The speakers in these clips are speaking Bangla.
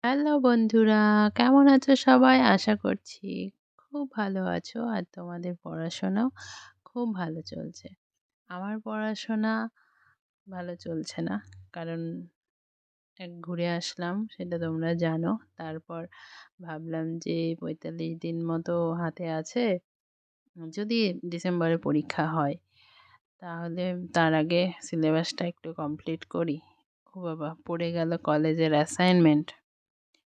হ্যালো বন্ধুরা, কেমন আছো সবাই? আশা করছি খুব ভালো আছো আর তোমাদের পড়াশোনাও খুব ভালো চলছে। আমার পড়াশোনা ভালো চলছে না। কারণ ঘুরে আসলাম সেটা তোমরা জানো। তারপর ভাবলাম যে ৪৫ দিন মতো হাতে আছে। যদি ডিসেম্বরে পরীক্ষা হয় তাহলে তার আগে সিলেবাসটা একটু কমপ্লিট করি। ও বাবা! পড়ে গেল কলেজের অ্যাসাইনমেন্ট।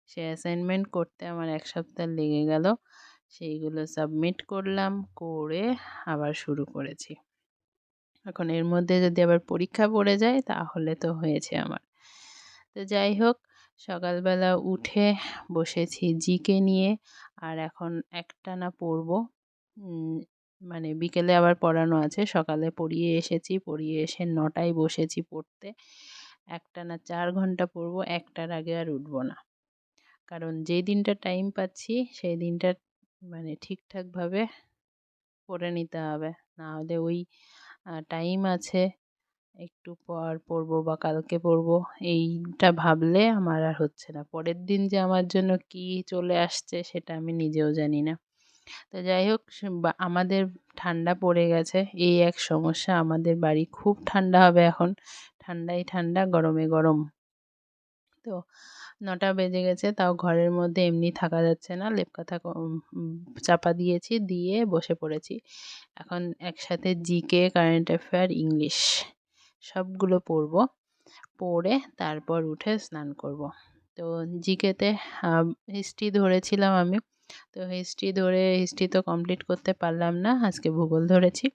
সেই অ্যাসাইনমেন্ট করতে আমার ১ সপ্তাহ লেগে গেল। সেইগুলো সাবমিট করলাম, করে আবার শুরু করেছি। এখন এর মধ্যে যদি আবার পরীক্ষা পড়ে যায় তাহলে তো হয়েছে আমার। তো যাই হোক, সকালবেলা উঠে বসেছি জিকে নিয়ে। আর এখন একটানা পড়ব। উম মানে বিকেলে আবার পড়ানো আছে। সকালে পড়িয়ে এসেছি, পড়িয়ে এসে ৯টায় বসেছি পড়তে। একটানা ৪ ঘন্টা পড়ব, ১টার আগে আর উঠব না। কারণ যেই দিনটা টাইম পাচ্ছি সেই দিনটা ঠিকঠাকভাবে পড়ে নিতে হবে। না হলে ওই টাইম আছে, একটু পর পড়বো বা কালকে পড়বো, এইটা ভাবলে আমার আর হচ্ছে না। পরের দিন যে আমার জন্য কী চলে আসছে সেটা আমি নিজেও জানি না। তো যাই হোক, আমাদের ঠান্ডা পড়ে গেছে। এই এক সমস্যা, আমাদের বাড়ি খুব ঠান্ডা হবে এখন। ঠান্ডায় ঠান্ডা, গরমে গরম। তো ৯টা বেজে গেছে, তাও ঘরের মধ্যে এমনি থাকা যাচ্ছে না। লেপকাথা চাপা দিয়েছি, দিয়ে বসে পড়েছি। এখন একসাথে জিকে, কারেন্ট অ্যাফেয়ার, ইংলিশ সবগুলো পড়ব। পড়ে তারপর উঠে স্নান করব। তো জিকেতে হিস্ট্রি ধরেছিলাম আমি। তো হিস্ট্রি তো কমপ্লিট করতে পারলাম না। আজকে ভূগোল ধরেছি।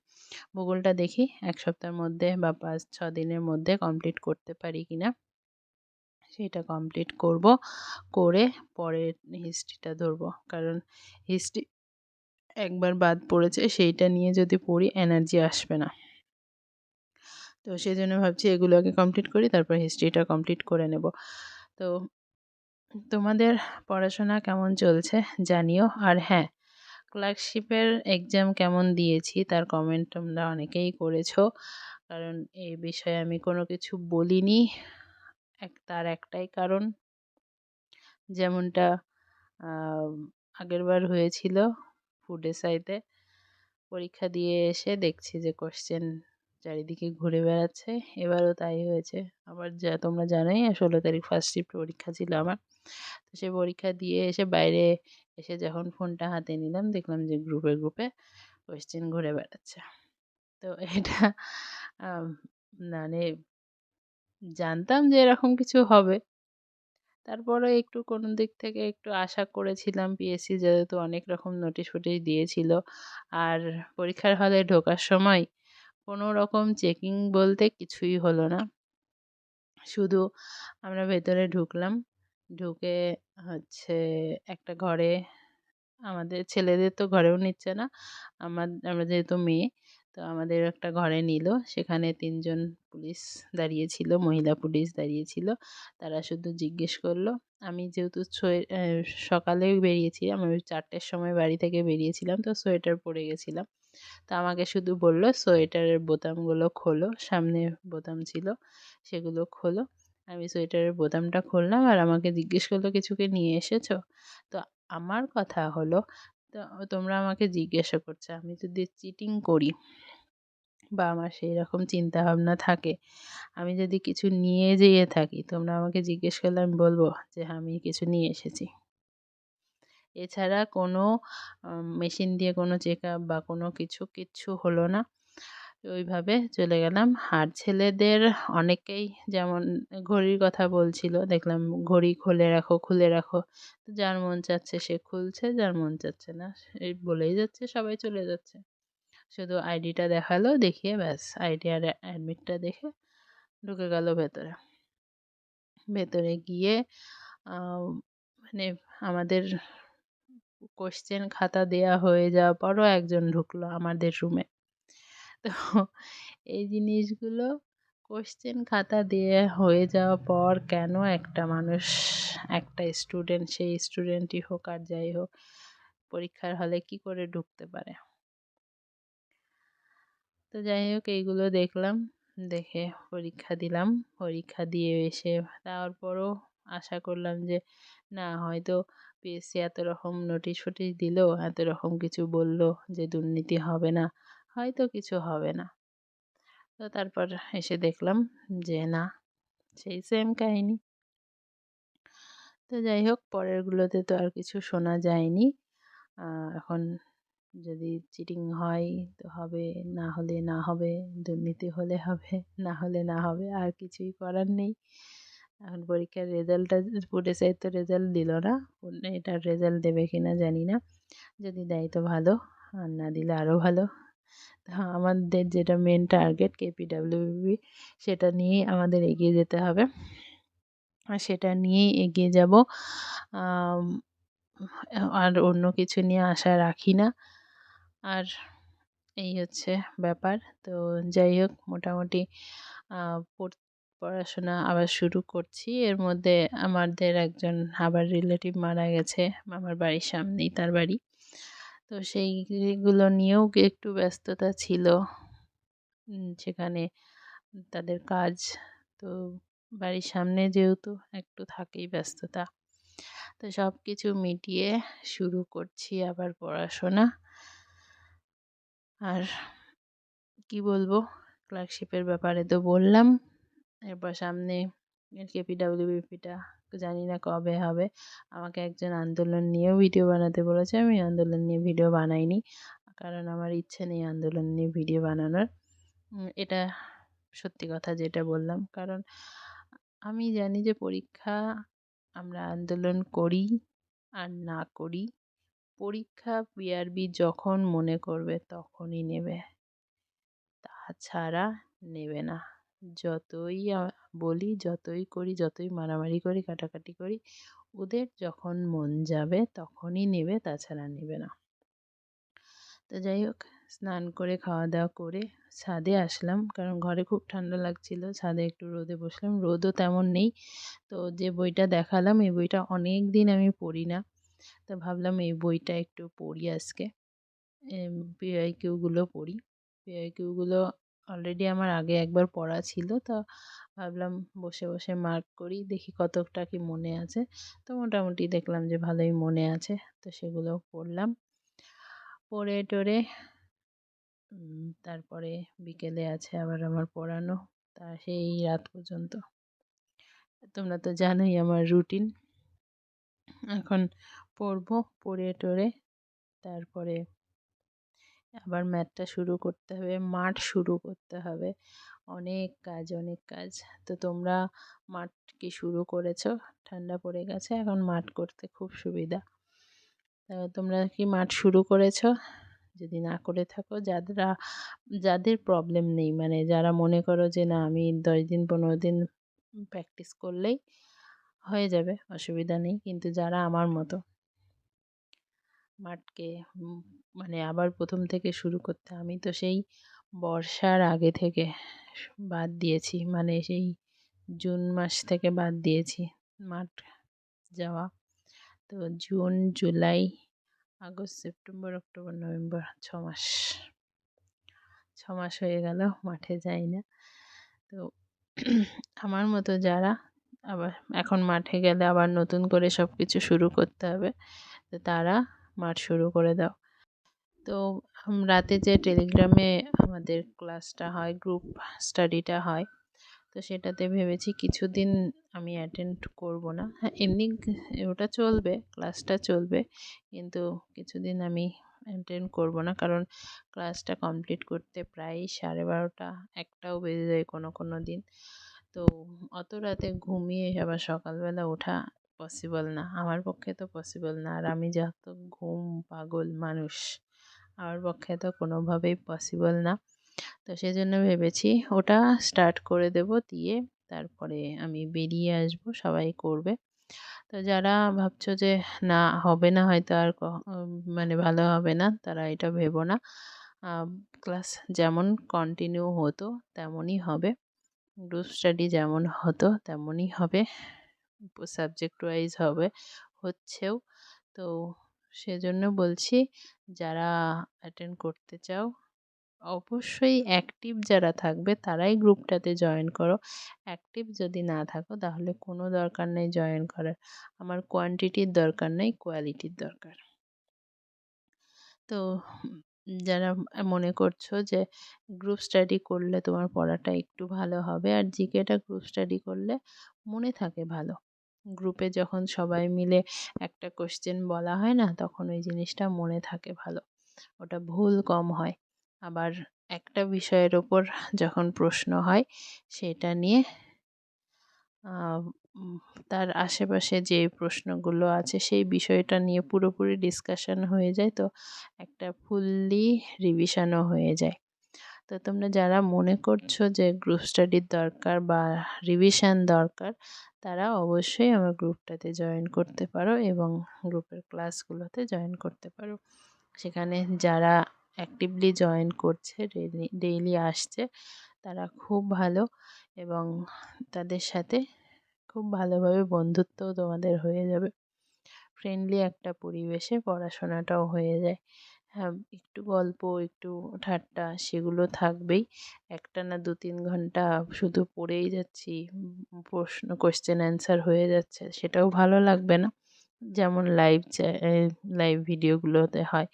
ভূগোলটা দেখি ১ সপ্তাহের মধ্যে বা ৫-৬ দিনের মধ্যে কমপ্লিট করতে পারি কিনা। সেটা কমপ্লিট করব। করে পরে হিস্ট্রিটা ধরব। কারণ হিস্ট্রি একবার বাদ পড়েছে, সেইটা নিয়ে যদি পড়ি এনার্জি আসবে না। তো সেজন্য ভাবছি এগুলো আগে কমপ্লিট করি, তারপর হিস্ট্রিটা কমপ্লিট করে নেব। তো তোমাদের পড়াশোনা কেমন চলছে জানিও। আর হ্যাঁ, ক্লার্কশিপের এক্সাম কেমন দিয়েছি তার কমেন্ট তোমরা অনেকেই করেছো। কারণ এই বিষয়ে আমি কোনো কিছু বলিনি। তার একটাই কারণ, যেমনটা আম আগেরবার হয়েছিল ফুড এসআইতে। পরীক্ষা দিয়ে এসে দেখছি যে কোয়েশ্চেন চারিদিকে ঘুরে বেড়াচ্ছে। এবারও তাই হয়েছে। আবার তোমরা জানোই ১৬ তারিখ ফার্স্ট শিফট পরীক্ষা ছিল আমার। তো সে পরীক্ষা দিয়ে এসে বাইরে এসে যখন ফোনটা হাতে নিলাম, দেখলাম যে গ্রুপে কোয়েশ্চেন ঘুরে বেড়াচ্ছে। তো এটা আম মানে জানতাম যে এরকম কিছু হবে। তারপরেও একটু কোনো দিক থেকে একটু আশা করেছিলাম, পিএসসি যেহেতু অনেক রকম নোটিশ ফোটিশ দিয়েছিল। আর পরীক্ষার হলে ঢোকার সময় কোনো রকম চেকিং বলতে কিছুই হলো না। শুধু আমরা ভেতরে ঢুকলাম। ঢুকে হচ্ছে একটা ঘরে, আমাদের ছেলেদের তো ঘরেও নিচ্ছে না। আমরা যেহেতু মেয়ে, তো আমাদের একটা ঘরে নিল। সেখানে ৩ জন পুলিশ দাঁড়িয়ে ছিল, মহিলা পুলিশ দাঁড়িয়ে ছিল। তারা শুধু জিজ্ঞেস করল। আমি যেহেতু সকালেই বেরিয়েছি, আমি ওই ৪টের সময় বাড়ি থেকে বেরিয়েছিলাম, তো সোয়েটার পরে গেছিলাম। তো আমাকে শুধু বলল, "সোয়েটারের বোতামগুলো খোলো।" সামনে বোতাম ছিল, সেগুলো খোলো। আমি সোয়েটারের বোতামটা খুললাম আর আমাকে জিজ্ঞেস করল, "কিছু কি নিয়ে এসেছো?" তো আমার কথা হলো, তো তোমরা আমাকে জিজ্ঞাসা করছো, আমি যদি চিটিং করি বা আমার সেইরকম চিন্তাভাবনা থাকে, আমি যদি কিছু নিয়ে যেয়ে থাকি, তোমরা আমাকে জিজ্ঞেস করলে আমি বলব যে হ্যাঁ, আমি কিছু নিয়ে এসেছি। এছাড়া কোনো মেশিন দিয়ে কোনো চেকআপ বা কোনো কিচ্ছু হলো না। ওইভাবে চলে গেলাম। আর ছেলেদের অনেকেই যেমন ঘড়ির কথা বলছিল, দেখলাম ঘড়ি খুলে রাখো। তো যার মন চাচ্ছে সে খুলছে, যার মন চাচ্ছে না এই বলেই যাচ্ছে, সবাই চলে যাচ্ছে। শুধু আইডিটা দেখালো, দেখিয়ে ব্যাস আইডি আর অ্যাডমিটটা দেখে ঢুকে গেল ভেতরে। ভেতরে গিয়ে আ মানে আমাদের কোয়েশ্চেন খাতা দেয়া হয়ে যাওয়ার পরও একজন ঢুকলো আমাদের রুমে। তো এই জিনিসগুলো, কোয়েশ্চেন খাতা দিয়ে হয়ে যাওয়ার পর কেন একটা মানুষ, একটা স্টুডেন্ট, সেই স্টুডেন্টই হোক আর যাই হোক, পরীক্ষার হলে কি করে ঢুকতে পারে? তো যাই হোক, এইগুলো দেখলাম। দেখে পরীক্ষা দিলাম। পরীক্ষা দিয়ে এসে তারপরও আশা করলাম যে না হয়তো পিএসসি এত রকম নোটিশ ফোটিশ দিল, এত রকম কিছু বলল যে দুর্নীতি হবে না, হয়তো কিছু হবে না। তো তারপর এসে দেখলাম যে না, সেই সেম কাহিনী। তো যাই হোক, পরেরগুলোতে তো আর কিছু শোনা যায়নি। এখন যদি চিটিং হয় তো হবে, না হলে না হবে, দুর্নীতি হলে হবে, না হলে না হবে, আর কিছুই করার নেই। এখন পরীক্ষার রেজাল্টটা, ফুড এসআই তো রেজাল্ট দিল না, এটার রেজাল্ট দেবে কিনা জানি না। যদি দেয় তো ভালো, আর না দিলে আরও ভালো। তো আমাদের যেটা মেন টার্গেট কেপিডব্লিউবি, সেটা নিয়েই আমাদের এগিয়ে যেতে হবে, আর সেটা নিয়েই এগিয়ে যাব। আর অন্য কিছু নিয়ে আশা রাখি না। আর এই হচ্ছে ব্যাপার। তো যাই হোক, মোটামুটি পড়াশোনা আবার শুরু করছি। এর মধ্যে আমাদের একজন আবার রিলেটিভ মারা গেছে, আমার বাড়ির সামনেই তার বাড়ি। তো সেইগুলো নিয়েও একটু ব্যস্ততা ছিল। সেখানে তাদের কাজ, তো বাড়ির সামনে যেহেতু একটু থাকেই ব্যস্ততা। তো সব কিছু মিটিয়ে শুরু করছি আবার পড়াশোনা। আর কি বলবো, ক্লার্কশিপের ব্যাপারে তো বললাম। এরপর সামনে কেপিডব্লিউবিপিটা জানি না কবে হবে। আমাকে একজন আন্দোলন নিয়েও ভিডিও বানাতে বলেছে, আমি আন্দোলন নিয়ে ভিডিও বানাইনি, কারণ আমার ইচ্ছে নেই আন্দোলন নিয়ে ভিডিও বানানোর। এটা সত্যি কথা যেটা বললাম, কারণ আমি জানি যে পরীক্ষা আমরা আন্দোলন করি আর না করি, পরীক্ষা বিআরবি যখন মনে করবে তখনই নেবে, তাছাড়া নেবে না। যতই বলি, যতই করি, যতই মারামারি করি, কাটাকাটি করি, ওদের যখন মন যাবে তখনই নেবে, তাছাড়া নেবে না। তো যাই হোক, স্নান করে খাওয়া দাওয়া করে ছাদে আসলাম, কারণ ঘরে খুব ঠান্ডা লাগছিল। ছাদে একটু রোদে বসলাম, রোদও তেমন নেই। তো যে বইটা দেখালাম, এই বইটা অনেক দিন আমি পড়ি না, তো ভাবলাম এই বইটা একটু পড়ি আজকে। পিআইকিউগুলো পড়ি। পিআইকিউগুলো অলরেডি আমার আগে একবার পড়া ছিল, তো ভাবলাম বসে বসে মার্ক করি, দেখি কতটা কি মনে আছে। তো মোটামুটি দেখলাম যে ভালোই মনে আছে, তো সেগুলো পড়লাম। পড়ে টড়ে তারপরে বিকেলে আছে আবার আমার পড়ানো, তা সেই রাত পর্যন্ত। তোমরা তো জানোই আমার রুটিন। এখন পড়বো, পড়ে টড়ে তারপরে আবার ম্যাথটা শুরু করতে হবে, মাঠ শুরু করতে হবে, অনেক কাজ, অনেক কাজ। তো তোমরা মাঠ কি শুরু করেছো? ঠান্ডা পড়ে গেছে, এখন মাঠ করতে খুব সুবিধা। তোমরা কি মাঠ শুরু করেছো? যদি না করে থাকো, যাদের প্রবলেম নেই, মানে যারা মনে করো যে না আমি 10 দিন 15 দিন প্র্যাকটিস করলেই হয়ে যাবে, অসুবিধা নেই, কিন্তু যারা আমার মতো মাঠকে মানে আবার প্রথম থেকে শুরু করতে, আমি তো সেই বর্ষার আগে থেকে বাদ দিয়েছি, মানে সেই জুন মাস থেকে বাদ দিয়েছি মাঠ যাওয়া। তো June, July, August, September, October, November, 6 মাস, 6 মাস হয়ে গেল মাঠে যাই না। তো আমার মতো যারা আবার এখন মাঠে গেলে আবার নতুন করে সব কিছু শুরু করতে হবে, তো তারা মাঠ শুরু করে দাও। তো রাতে যে টেলিগ্রামে আমাদের ক্লাসটা হয়, গ্রুপ স্টাডিটা হয়, তো সেটাতে ভেবেছি কিছুদিন আমি অ্যাটেন্ড করব না। হ্যাঁ, এমনি ওটা চলবে, ক্লাসটা চলবে, কিন্তু কিছুদিন আমি অ্যাটেন্ড করব না, কারণ ক্লাসটা কমপ্লিট করতে প্রায় 12:30 1টাও বেজে যায় কোনো কোনো দিন। তো অত রাতে ঘুমিয়ে আবার সকালবেলা ওঠা পসিবল না, আমার পক্ষে তো পসিবল না। আর আমি যত ঘুম পাগল মানুষ, আমার পক্ষে তো কোনোভাবেই পসিবল না। তো সেজন্য ভেবেছি ওটা স্টার্ট করে দেব, দিয়ে তারপরে আমি বেরিয়ে আসব, সবাই করবে। তো যারা ভাবছো যে না হবে না হয়তো আর মানে ভালো হবে না, তারা এটা ভেবো না। ক্লাস যেমন কন্টিনিউ হতো তেমনই হবে, গ্রুপ স্টাডি যেমন হতো তেমনই হবে, সাবজেক্ট ওয়াইজ হবে, হচ্ছেও। তো সেজন্য বলছি, যারা অ্যাটেন্ড করতে চাও অবশ্যই অ্যাক্টিভ যারা থাকবে তারাই গ্রুপটাতে জয়েন করো। অ্যাক্টিভ যদি না থাকো তাহলে কোনো দরকার নেই জয়েন করার। আমার কোয়ান্টিটির দরকার নেই, কোয়ালিটির দরকার। তো যারা মনে করছো যে গ্রুপ স্টাডি করলে তোমার পড়াটা একটু ভালো হবে আর জিকেটা গ্রুপ স্টাডি করলে মনে থাকে ভালো। গ্রুপে যখন সবাই মিলে একটা কোশ্চেন বলা হয় না, তখন ওই জিনিসটা মনে থাকে ভালো। ওটা ভুল কম হয়। আবার একটা বিষয়ের ওপর যখন প্রশ্ন হয় সেটা নিয়ে আহ, উম, তার আশেপাশে যে প্রশ্নগুলো আছে সেই বিষয়টা নিয়ে পুরোপুরি ডিসকাশন হয়ে যায়, তো একটা ফুললি রিভিশনও হয়ে যায়। তো তোমরা যারা মনে করছো যে গ্রুপ স্টাডির দরকার বা রিভিশন দরকার, তারা অবশ্যই আমার গ্রুপটাতে জয়েন করতে পারো এবং গ্রুপের ক্লাসগুলোতে জয়েন করতে পারো। সেখানে যারা অ্যাক্টিভলি জয়েন করছে, ডেইলি আসছে, তারা খুব ভালো এবং তাদের সাথে খুব ভালোভাবে বন্ধুত্বও তোমাদের হয়ে যাবে। ফ্রেন্ডলি একটা পরিবেশে পড়াশোনাটাও হয়ে যায়। হ্যাঁ, একটু গল্প, একটু ঠাট্টা সেগুলো থাকবেই। একটানা ২-৩ ঘন্টা শুধু পড়েই যাচ্ছি, প্রশ্ন কোয়েশ্চেন অ্যান্সার হয়ে যাচ্ছে, সেটাও ভালো লাগবে না। যেমন লাইভ ভিডিওগুলোতে হয়,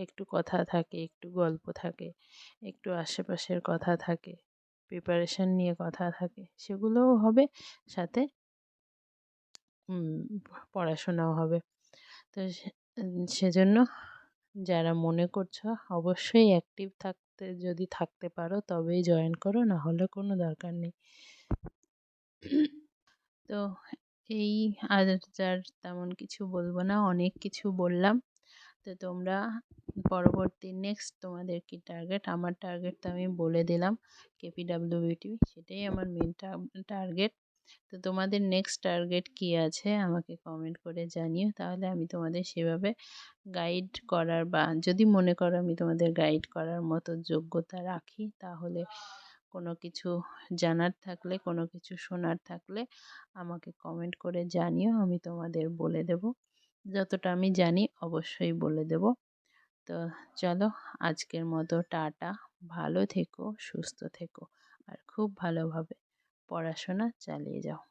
একটু কথা থাকে, একটু গল্প থাকে, একটু আশেপাশের কথা থাকে, প্রিপারেশন নিয়ে কথা থাকে, সেগুলোও হবে, সাথে উম, পড়াশোনাও হবে। তো সেজন্য যারা মনে করছো অবশ্যই অ্যাক্টিভ থাকতে, যদি থাকতে পারো তবেই জয়েন করো, না হলে কোনো দরকার নেই। তো এই আর যার তেমন কিছু বলবো না, অনেক কিছু বললাম। তো তোমরা পরবর্তী নেক্সট তোমাদের কি টার্গেট? আমার টার্গেট তো আমি বলে দিলাম, কেপিডাব্লিউবিটি, সেটাই আমার মেন টার্গেট। তো তোমাদের নেক্সট টার্গেট কি আছে আমাকে কমেন্ট করে জানিও, তাহলে আমি তোমাদের সেভাবে গাইড করার, বা যদি মনে করো আমি তোমাদের গাইড করার মতো যোগ্যতা রাখি, তাহলে কোনো কিছু জানার থাকলে, কোনো কিছু শোনার থাকলে আমাকে কমেন্ট করে জানিও, আমি তোমাদের বলে দেব। যতটা আমি জানি অবশ্যই বলে দেব। তো চলো, আজকের মতো টাটা। ভালো থেকো, সুস্থ থেকো আর খুব ভালোভাবে পড়াশোনা চালিয়ে যাও।